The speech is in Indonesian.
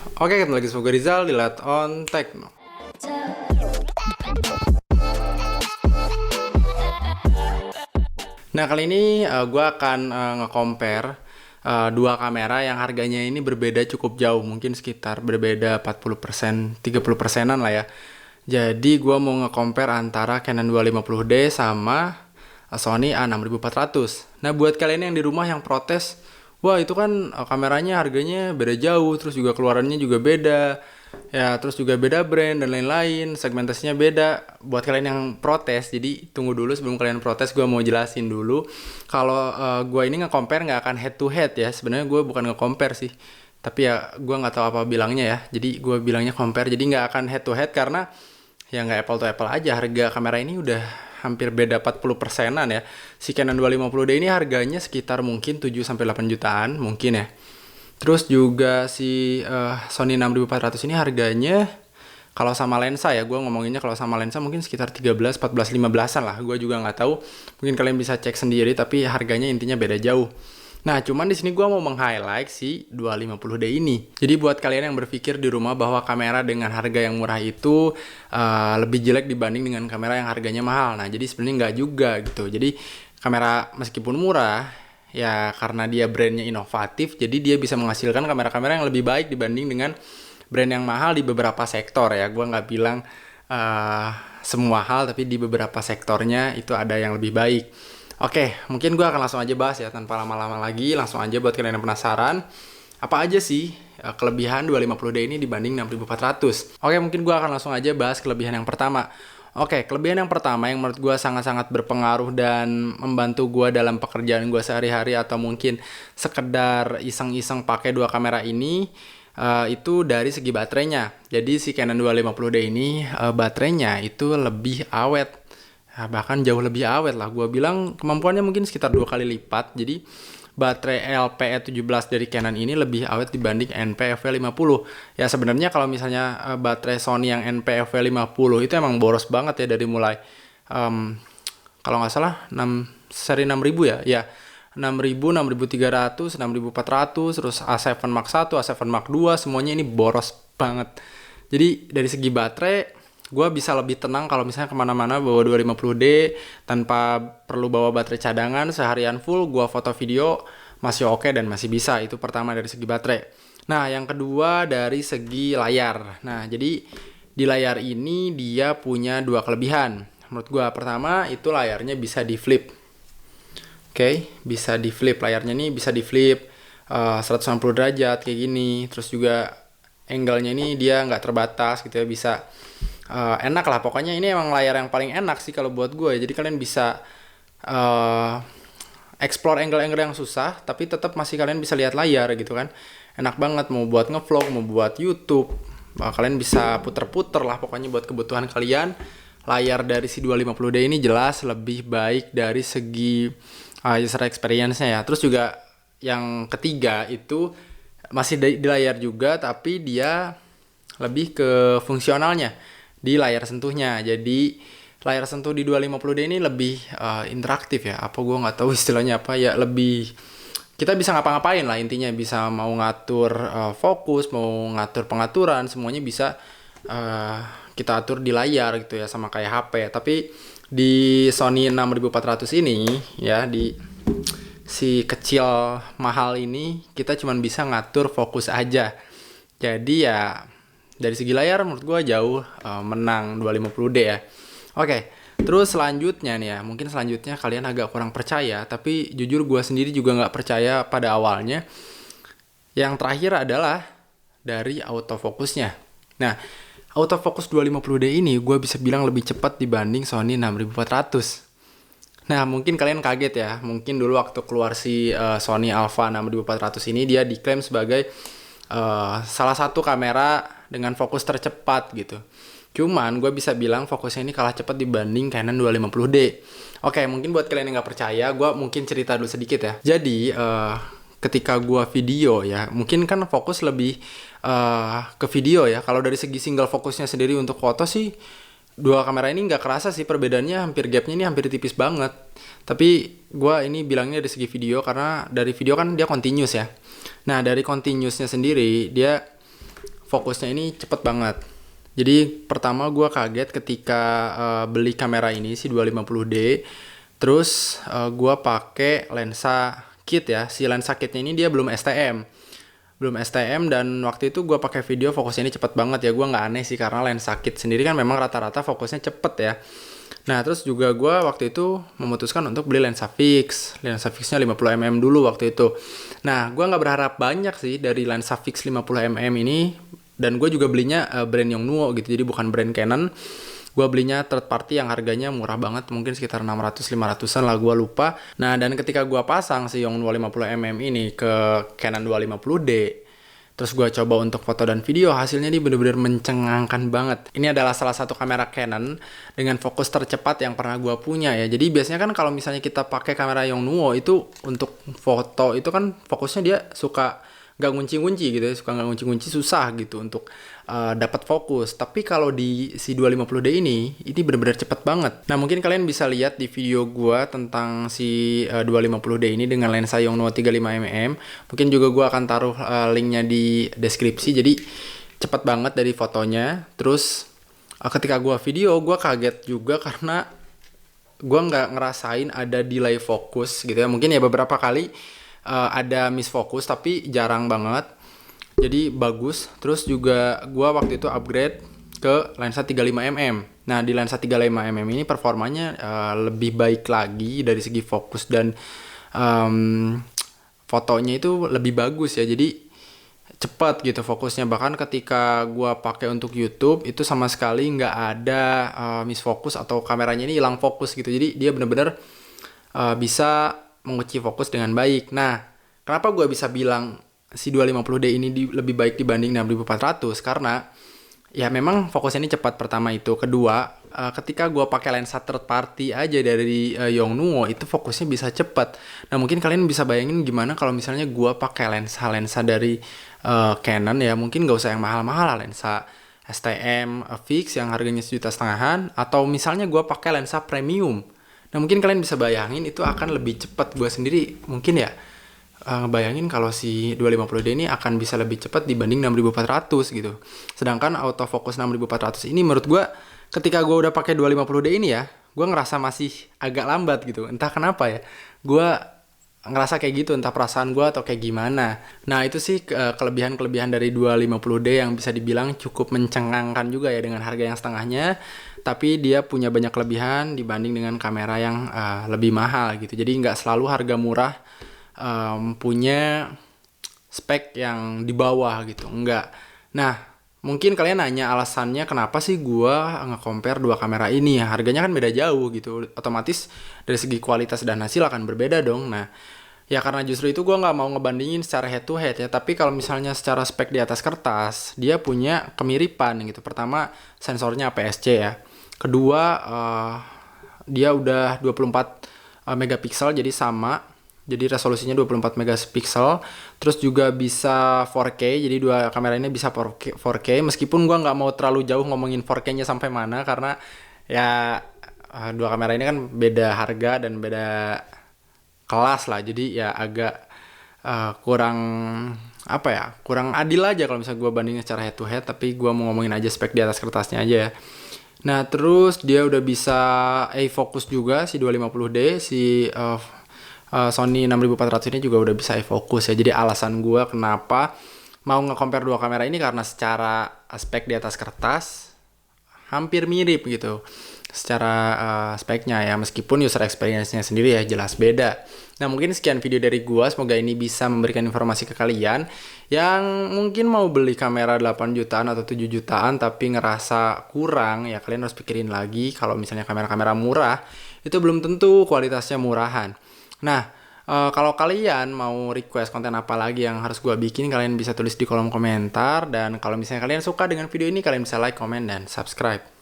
Oke, ketemu lagi sama gue Rizal di Let On Techno. Nah, kali ini gue akan nge-compare dua kamera yang harganya ini berbeda cukup jauh. Mungkin sekitar berbeda 40%, 30%-an lah ya. Jadi gue mau nge-compare antara Canon 250D sama Sony A6400. Nah, buat kalian yang di rumah yang protes, wah itu kan kameranya harganya beda jauh, terus juga keluarannya juga beda, ya terus juga beda brand dan lain-lain, segmentasinya beda. Buat kalian yang protes, jadi tunggu dulu sebelum kalian protes, gue mau jelasin dulu. Kalau gue ini nge-compare nggak akan head to head ya, sebenarnya gue bukan nge-compare sih. Tapi ya gue nggak tahu apa bilangnya ya, jadi gue bilangnya compare, jadi nggak akan head to head karena ya nggak apple to apple aja. Harga kamera ini udah hampir beda 40%-an ya. Si Canon 250D ini harganya sekitar mungkin 7-8 jutaan mungkin ya. Terus juga si Sony 6400 ini harganya kalau sama lensa ya, gue ngomonginnya kalau sama lensa mungkin sekitar 13, 14, 15-an lah. Gue juga nggak tahu, mungkin kalian bisa cek sendiri, tapi harganya intinya beda jauh. Nah, cuman di sini gue mau meng-highlight si 250D ini. Jadi buat kalian yang berpikir di rumah bahwa kamera dengan harga yang murah itu lebih jelek dibanding dengan kamera yang harganya mahal. Nah, jadi sebenarnya nggak juga gitu. Jadi kamera meskipun murah, ya karena dia brandnya inovatif, jadi dia bisa menghasilkan kamera-kamera yang lebih baik dibanding dengan brand yang mahal di beberapa sektor ya. Gue nggak bilang semua hal, tapi di beberapa sektornya itu ada yang lebih baik. Oke, mungkin gue akan langsung aja bahas ya, tanpa lama-lama lagi. Langsung aja buat kalian yang penasaran, apa aja sih kelebihan 250D ini dibanding 6400. Oke, mungkin gue akan langsung aja bahas kelebihan yang pertama. Oke, kelebihan yang pertama yang menurut gue sangat-sangat berpengaruh dan membantu gue dalam pekerjaan gue sehari-hari, atau mungkin sekedar iseng-iseng pakai dua kamera ini, itu dari segi baterainya. Jadi si Canon 250D ini baterainya itu lebih awet. Nah, bahkan jauh lebih awet lah. Gue bilang kemampuannya mungkin sekitar 2 kali lipat. Jadi baterai LPE17 dari Canon ini lebih awet dibanding NP-FW50. Ya sebenarnya kalau misalnya baterai Sony yang NP-FW50 itu emang boros banget ya, dari mulai kalau nggak salah 6, seri 6000 ya. Ya 6000, 6300, 6400, terus A7 Mark 1, A7 Mark 2, semuanya ini boros banget. Jadi dari segi baterai, gue bisa lebih tenang kalau misalnya kemana-mana bawa 250D tanpa perlu bawa baterai cadangan. Seharian full gue foto video masih oke dan masih bisa. Itu pertama dari segi baterai. Nah, yang kedua dari segi layar. Nah, jadi di layar ini dia punya dua kelebihan. Menurut gue pertama itu layarnya bisa di flip. Oke, bisa di flip. Layarnya nih bisa di flip 180 derajat kayak gini. Terus juga angle-nya ini dia nggak terbatas gitu ya, bisa enak lah. Pokoknya ini emang layar yang paling enak sih kalau buat gue. Jadi kalian bisa explore angle-angle yang susah, tapi tetap masih kalian bisa lihat layar gitu kan. Enak banget mau buat ngevlog, mau buat YouTube. Kalian bisa puter-puter lah pokoknya buat kebutuhan kalian. Layar dari si 250D ini jelas lebih baik dari segi user experience-nya ya. Terus juga yang ketiga itu masih di layar juga, tapi dia lebih ke fungsionalnya di layar sentuhnya. Jadi layar sentuh di 250D ini lebih interaktif ya. Apa gue nggak tahu istilahnya apa ya, lebih kita bisa ngapa-ngapain lah intinya. Bisa mau ngatur fokus, mau ngatur pengaturan, semuanya bisa kita atur di layar gitu ya, sama kayak HP. Tapi di Sony 6400 ini ya, di si kecil mahal ini kita cuman bisa ngatur fokus aja. Jadi ya dari segi layar menurut gue jauh menang 250D ya. Oke, terus selanjutnya nih ya, mungkin selanjutnya kalian agak kurang percaya, tapi jujur gue sendiri juga nggak percaya pada awalnya. Yang terakhir adalah dari autofocusnya. Nah, autofocus 250D ini gue bisa bilang lebih cepat dibanding Sony 6400. Nah, mungkin kalian kaget ya. Mungkin dulu waktu keluar si Sony Alpha 6400 ini, dia diklaim sebagai salah satu kamera dengan fokus tercepat gitu. Cuman gue bisa bilang fokusnya ini kalah cepat dibanding Canon 250D. Oke, mungkin buat kalian yang nggak percaya, gue mungkin cerita dulu sedikit ya. Jadi ketika gue video ya, mungkin kan fokus lebih ke video ya. Kalau dari segi single fokusnya sendiri untuk foto sih, dua kamera ini nggak kerasa sih perbedaannya, hampir gapnya ini hampir tipis banget. Tapi gue ini bilangnya dari segi video karena dari video kan dia continuous ya. Nah, dari continuousnya sendiri dia fokusnya ini cepet banget. Jadi pertama gue kaget ketika beli kamera ini si 250D. Terus gue pakai lensa kit ya. Si lensa kitnya ini dia belum STM. Belum STM dan waktu itu gue pakai video fokusnya ini cepet banget ya. Gue nggak aneh sih karena lensa kit sendiri kan memang rata-rata fokusnya cepet ya. Nah terus juga gue waktu itu memutuskan untuk beli lensa fix. Lensa fixnya 50mm dulu waktu itu. Nah gue nggak berharap banyak sih dari lensa fix 50mm ini. Dan gue juga belinya brand Yongnuo gitu, jadi bukan brand Canon. Gue belinya third party yang harganya murah banget, mungkin sekitar 600-500an lah, gue lupa. Nah dan ketika gue pasang si Yongnuo 50mm ini ke Canon 250D, terus gue coba untuk foto dan video, hasilnya ini bener-bener mencengangkan banget. Ini adalah salah satu kamera Canon dengan fokus tercepat yang pernah gue punya ya. Jadi biasanya kan kalau misalnya kita pakai kamera Yongnuo itu untuk foto itu kan fokusnya dia suka nggak ngunci-ngunci gitu ya, suka nggak ngunci-ngunci, susah gitu untuk dapat fokus. Tapi kalau di si 250D ini benar-benar cepet banget. Nah mungkin kalian bisa lihat di video gua tentang si 250D ini dengan lensa Yongnuo 35mm. Mungkin juga gua akan taruh linknya di deskripsi. Jadi cepet banget dari fotonya. Terus ketika gua video, gua kaget juga karena gua nggak ngerasain ada delay fokus gitu ya. Mungkin ya beberapa kali ada miss fokus tapi jarang banget, jadi bagus. Terus juga gua waktu itu upgrade ke lensa 35mm. Nah di lensa 35mm ini performanya lebih baik lagi dari segi fokus dan fotonya itu lebih bagus ya, jadi cepat gitu fokusnya. Bahkan ketika gua pakai untuk YouTube itu sama sekali nggak ada miss fokus atau kameranya ini hilang fokus gitu, jadi dia bener-bener bisa mengunci fokus dengan baik. Nah, kenapa gue bisa bilang si 250D ini lebih baik dibanding 6400? Karena ya memang fokusnya ini cepat, pertama itu. Kedua, ketika gue pakai lensa third party aja dari Yongnuo itu fokusnya bisa cepat. Nah, mungkin kalian bisa bayangin gimana kalau misalnya gue pakai lensa dari Canon ya, mungkin gak usah yang mahal-mahal lah, lensa STM fix yang harganya 1,5 jutaan, atau misalnya gue pakai lensa premium. Nah mungkin kalian bisa bayangin itu akan lebih cepat. Gue sendiri mungkin ya ngebayangin kalau si 250D ini akan bisa lebih cepat dibanding 6400 gitu. Sedangkan autofocus 6400 ini menurut gue ketika gue udah pakai 250D ini ya, gue ngerasa masih agak lambat gitu. Entah kenapa ya, gue ngerasa kayak gitu, entah perasaan gue atau kayak gimana. Nah itu sih kelebihan-kelebihan dari 250D yang bisa dibilang cukup mencengangkan juga ya dengan harga yang setengahnya. Tapi dia punya banyak kelebihan dibanding dengan kamera yang lebih mahal gitu. Jadi nggak selalu harga murah punya spek yang di bawah gitu, enggak. Nah mungkin kalian nanya alasannya kenapa sih gua nge-compare dua kamera ini ya, harganya kan beda jauh gitu, otomatis dari segi kualitas dan hasil akan berbeda dong. Nah ya karena justru itu gua nggak mau ngebandingin secara head to head ya, tapi kalau misalnya secara spek di atas kertas dia punya kemiripan gitu. Pertama sensornya APS-C ya, kedua dia udah 24 megapiksel jadi sama. Jadi resolusinya 24 megapiksel. Terus juga bisa 4K. Jadi dua kamera ini bisa 4K. Meskipun gua nggak mau terlalu jauh ngomongin 4K-nya sampai mana, karena ya dua kamera ini kan beda harga dan beda kelas lah. Jadi ya agak kurang apa ya, kurang adil aja kalau misalnya gua bandingin secara head to head. Tapi gua mau ngomongin aja spek di atas kertasnya aja ya. Nah terus dia udah bisa A-focus juga si 250D. Si Sony 6400 ini juga udah bisa e-focus ya. Jadi alasan gue kenapa mau nge-compare dua kamera ini karena secara spek di atas kertas hampir mirip gitu secara speknya ya, meskipun user experience-nya sendiri ya jelas beda. Nah mungkin sekian video dari gue, semoga ini bisa memberikan informasi ke kalian yang mungkin mau beli kamera 8 jutaan atau 7 jutaan tapi ngerasa kurang ya. Kalian harus pikirin lagi kalau misalnya kamera-kamera murah itu belum tentu kualitasnya murahan. Nah, kalau kalian mau request konten apa lagi yang harus gue bikin, kalian bisa tulis di kolom komentar. Dan kalau misalnya kalian suka dengan video ini, kalian bisa like, comment, dan subscribe.